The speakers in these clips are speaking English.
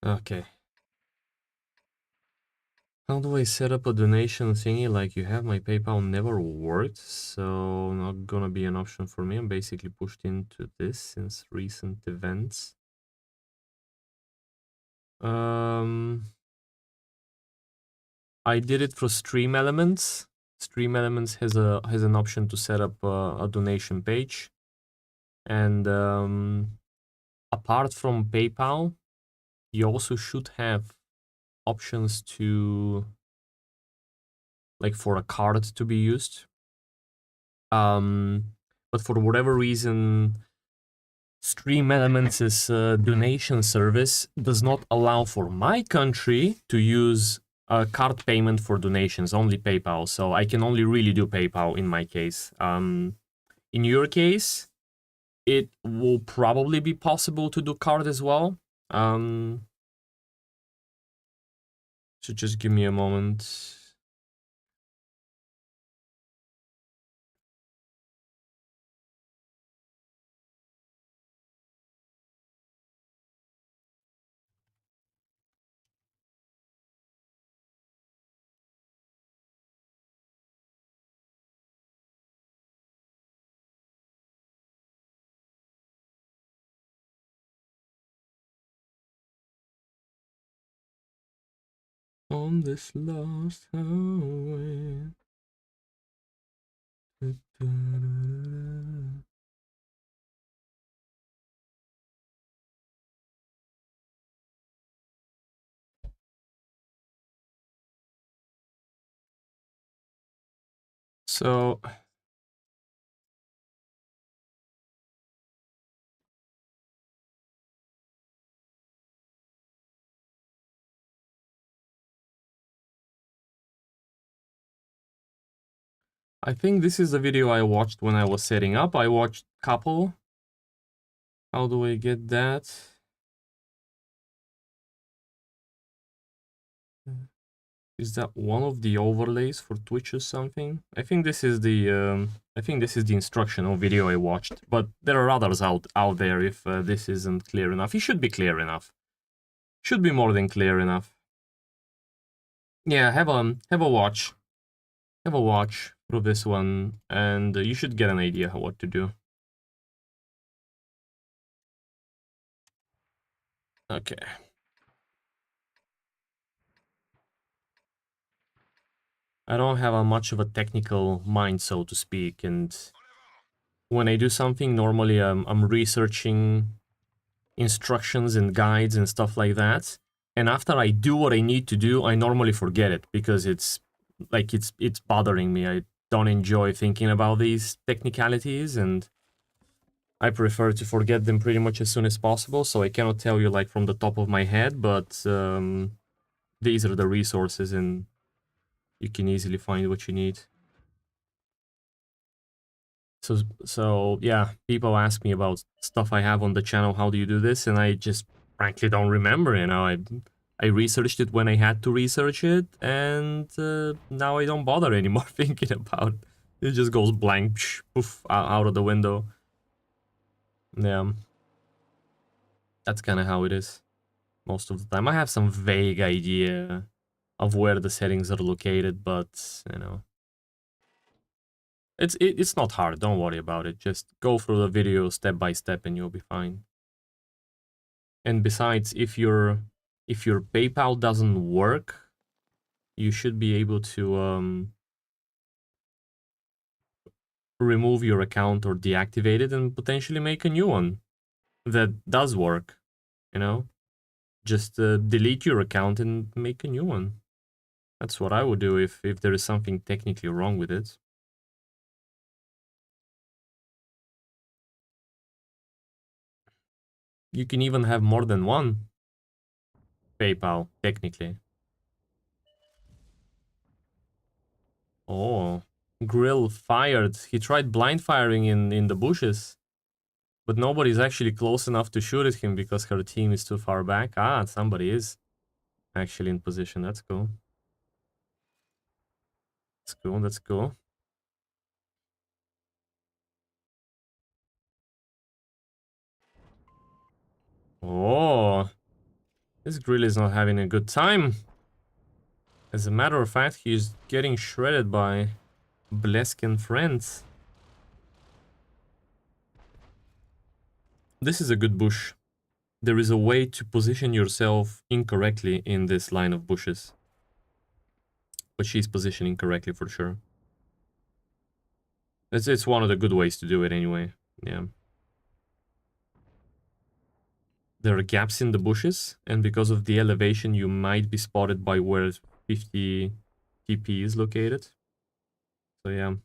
Okay. How do I set up a donation thingy? Like, you have my PayPal never worked, so not gonna be an option for me. I'm basically pushed into this since recent events. I did it for Stream Elements. Stream Elements has an option to set up a donation page, and apart from PayPal, you also should have options to, like, for a card to be used. But for whatever reason, Stream Elements' donation service does not allow for my country to use a card payment for donations, only PayPal. So I can only really do PayPal in my case. In your case, it will probably be possible to do card as well. So just give me a moment. On this lost highway. So I think this is the video I watched when I was setting up. I watched couple. How do I get that? Is that one of the overlays for Twitch or something? I think this is the instructional video I watched, but there are others out there if this isn't clear enough. It should be clear enough. Should be more than clear enough. Yeah, have a watch. Have a watch through this one, and you should get an idea what to do. Okay. I don't have a much of a technical mind, so to speak, and when I do something, normally I'm researching instructions and guides and stuff like that. And after I do what I need to do, I normally forget it because it's like it's bothering me. I don't enjoy thinking about these technicalities, and I prefer to forget them pretty much as soon as possible. So I cannot tell you like from the top of my head, but these are the resources, and you can easily find what you need. So yeah, people ask me about stuff I have on the channel. How do you do this? And I just frankly don't remember. You know, I researched it when I had to research it, and now I don't bother anymore thinking about it. It just goes blank, psh, poof, out of the window. Yeah, that's kind of how it is most of the time. I have some vague idea of where the settings are located, but you know, it's not hard. Don't worry about it. Just go through the video step by step, and you'll be fine. And besides, if your PayPal doesn't work, you should be able to remove your account or deactivate it and potentially make a new one that does work. You know, just delete your account and make a new one. That's what I would do if there is something technically wrong with it. You can even have more than one PayPal, technically. Oh, Grill fired. He tried blind firing in the bushes. But nobody's actually close enough to shoot at him because her team is too far back. Ah, somebody is actually in position. That's cool. That's cool, that's cool. Oh, This grill is not having a good time. As a matter of fact, he's getting shredded by Blesk and friends. This is a good bush. There is a way to position yourself incorrectly in this line of bushes. But she's positioning correctly for sure. It's one of the good ways to do it anyway. Yeah. There are gaps in the bushes, and because of the elevation, you might be spotted by where 50 TP is located. So yeah.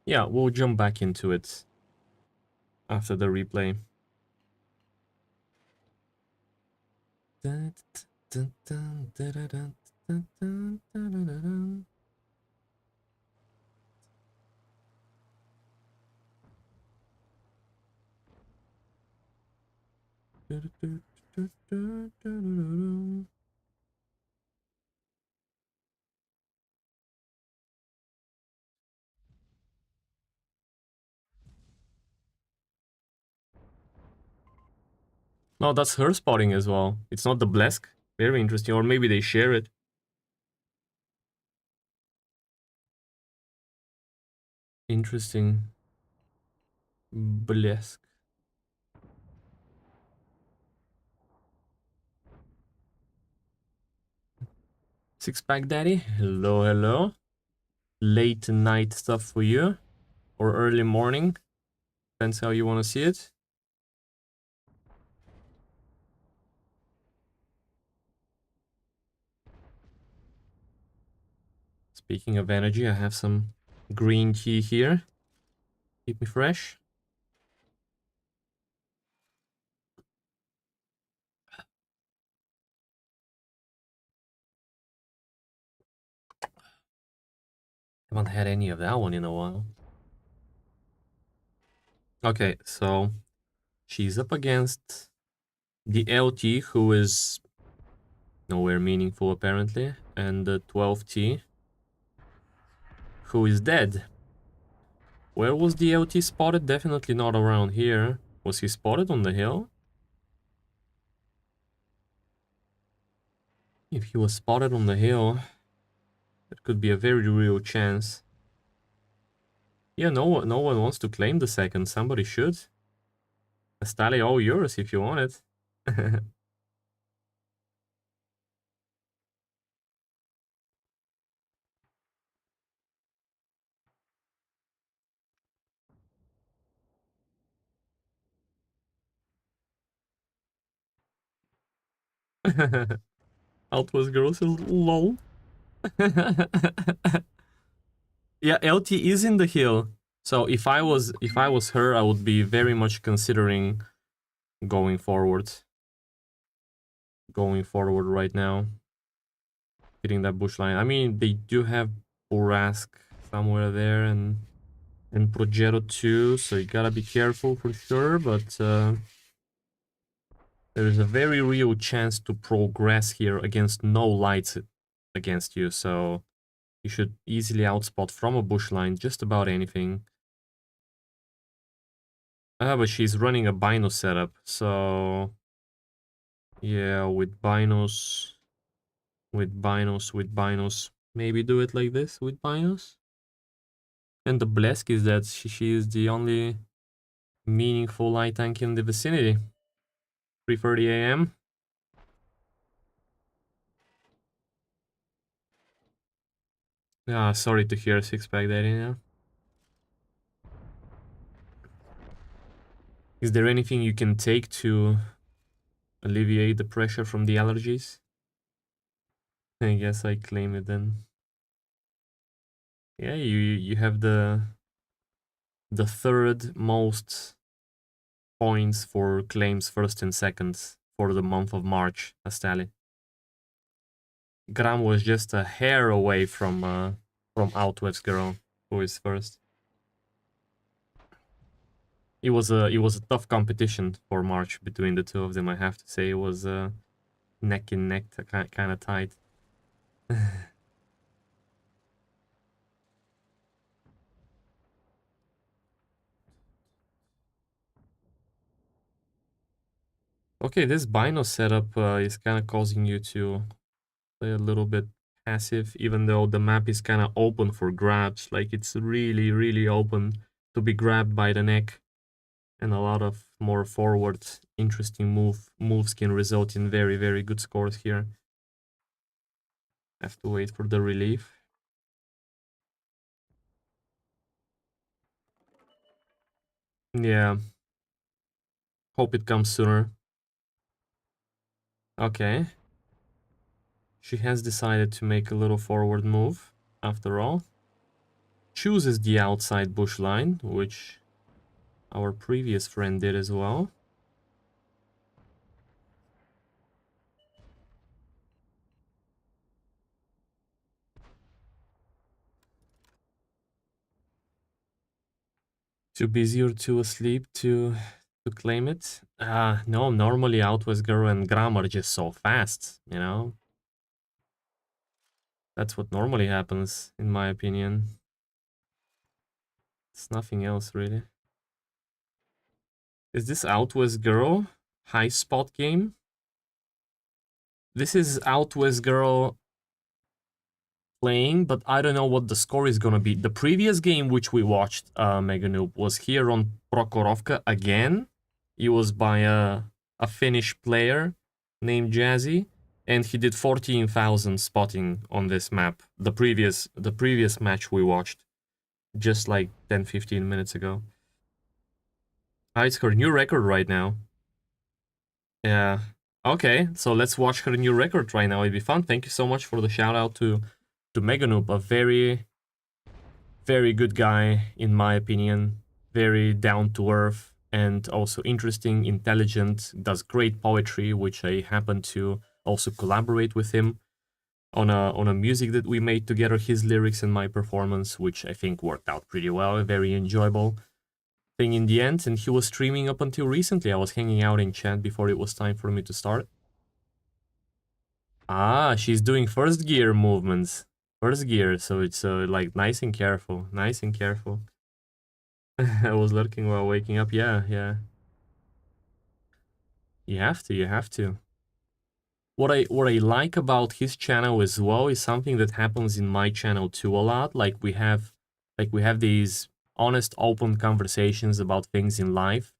Yeah, we'll jump back into it after the replay. No, that's her spotting as well. It's not the Blesk. Very interesting. Or maybe they share it. Interesting. Blesk. Six-pack daddy. Hello, hello. Late night stuff for you. Or early morning. Depends how you want to see it. Speaking of energy, I have some green tea here. Keep me fresh. Haven't had any of that one in a while. Okay, so she's up against the LT, who is nowhere meaningful apparently, and the 12T, who is dead. Where was the LT spotted? Definitely not around here. Was he spotted on the hill? If he was spotted on the hill, that could be a very real chance. Yeah, no one wants to claim the second. Somebody should. Astali, all yours if you want it. Outwestgirl says lol. Yeah, LT is in the hill. So if I was her, I would be very much considering going forward. Going forward right now. Hitting that bush line. I mean, they do have Borask somewhere there and Progetto too, so you gotta be careful for sure, but there is a very real chance to progress here against no lights against you, so you should easily outspot from a bush line just about anything. But she's running a Bino setup, so yeah, with binos, maybe do it like this with binos. And the Blesk is that she is the only meaningful light tank in the vicinity. 3:30 a.m. Ah, sorry to hear, Six-pack Daddy. Yeah. Is there anything you can take to alleviate the pressure from the allergies? I guess I claim it then. Yeah, you have the third most points for claims first and second for the month of March, Astali. Gram was just a hair away from Outwestgirl, who is first. It was a tough competition for March between the two of them. I have to say, it was neck and neck, kind of tight. Okay, this Bino setup is kind of causing you to play a little bit passive, even though the map is kind of open for grabs. Like, it's really, really open to be grabbed by the neck. And a lot of more forward, interesting moves can result in very, very good scores here. Have to wait for the relief. Yeah. Hope it comes sooner. Okay. She has decided to make a little forward move, after all. Chooses the outside bush line, which our previous friend did as well. Too busy or too asleep to claim it? No, normally Outwestgirl and Gram are just so fast, you know? That's what normally happens, in my opinion. It's nothing else, really. Is this Outwestgirl high spot game? This is Outwestgirl playing, but I don't know what the score is gonna be. The previous game which we watched, Mega Noob, was here on Prokhorovka again. It was by a Finnish player named Jazzy, and he did 14,000 spotting on this map. The previous match we watched, just like 10-15 minutes ago. It's her new record right now. Yeah. Okay, so let's watch her new record right now. It'd be fun. Thank you so much for the shout out to Mega Noob, a very, very good guy, in my opinion. Very down to earth and also interesting, intelligent, does great poetry, which I happen to also collaborate with him on a music that we made together, his lyrics and my performance, which I think worked out pretty well, very enjoyable thing in the end. And he was streaming up until recently. I was hanging out in chat before it was time for me to start. She's doing first gear movements. First gear, so it's like nice and careful. Nice and careful. I was lurking while waking up. Yeah, yeah. You have to, you have to. What I like about his channel as well is something that happens in my channel too a lot. Like we have these honest, open conversations about things in life,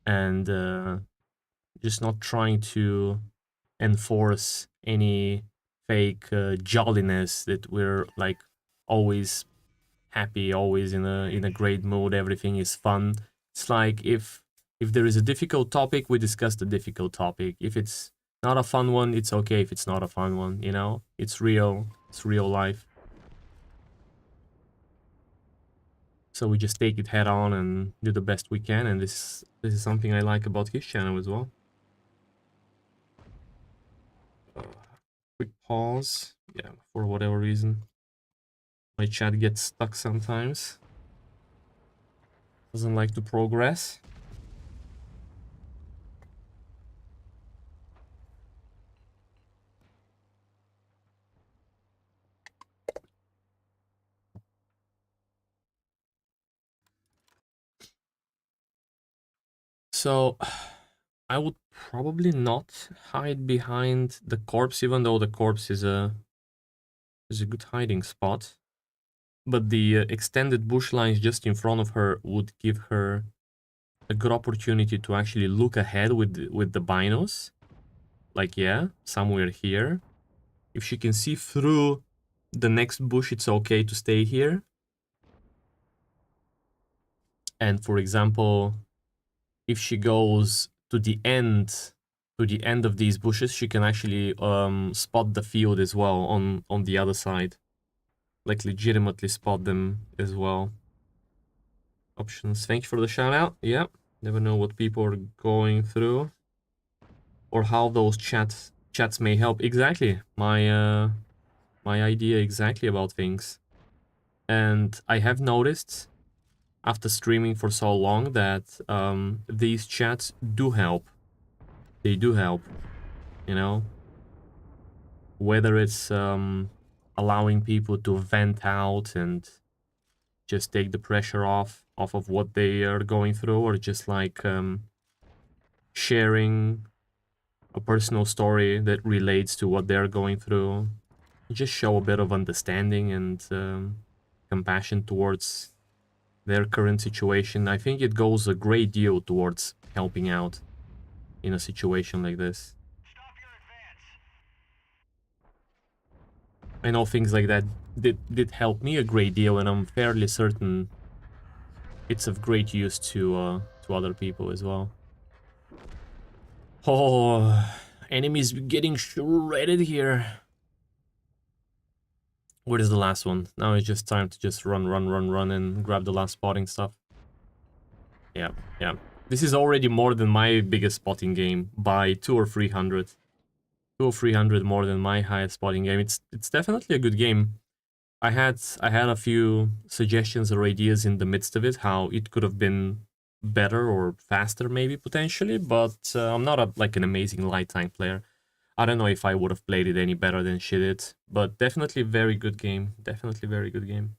and just not trying to enforce any fake jolliness that we're like always happy, always in a great mood, everything is fun. It's like if there is a difficult topic, we discuss the difficult topic. If it's not a fun one, it's okay if it's not a fun one, you know? It's real life. So we just take it head on and do the best we can, and this is something I like about his channel as well. Quick pause. Yeah, for whatever reason. My chat gets stuck sometimes. Doesn't like to progress. So I would probably not hide behind the corpse, even though the corpse is a good hiding spot. But the extended bush lines just in front of her would give her a good opportunity to actually look ahead with the binos. Like, yeah, somewhere here. If she can see through the next bush, it's okay to stay here. And for example, if she goes to the end of these bushes, she can actually spot the field as well on the other side. Like legitimately spot them as well. Options. Thank you for the shout out. Yeah. Never know what people are going through or how those chats may help. Exactly. My idea exactly about things. And I have noticed after streaming for so long that these chats do help. They do help, you know? Whether it's allowing people to vent out and just take the pressure off of what they are going through, or just like sharing a personal story that relates to what they're going through. Just show a bit of understanding and compassion towards their current situation. I think it goes a great deal towards helping out in a situation like this. I know things like that did help me a great deal, and I'm fairly certain it's of great use to other people as well. Oh, enemies getting shredded here. What is the last one? Now it's just time to just run and grab the last spotting stuff. Yeah, yeah. This is already more than my biggest spotting game by 200 or 300. 200 or 300 more than my highest spotting game. It's definitely a good game. I had a few suggestions or ideas in the midst of it, how it could have been better or faster maybe potentially, but I'm not like an amazing light tank player. I don't know if I would have played it any better than she did, but definitely very good game. Definitely very good game.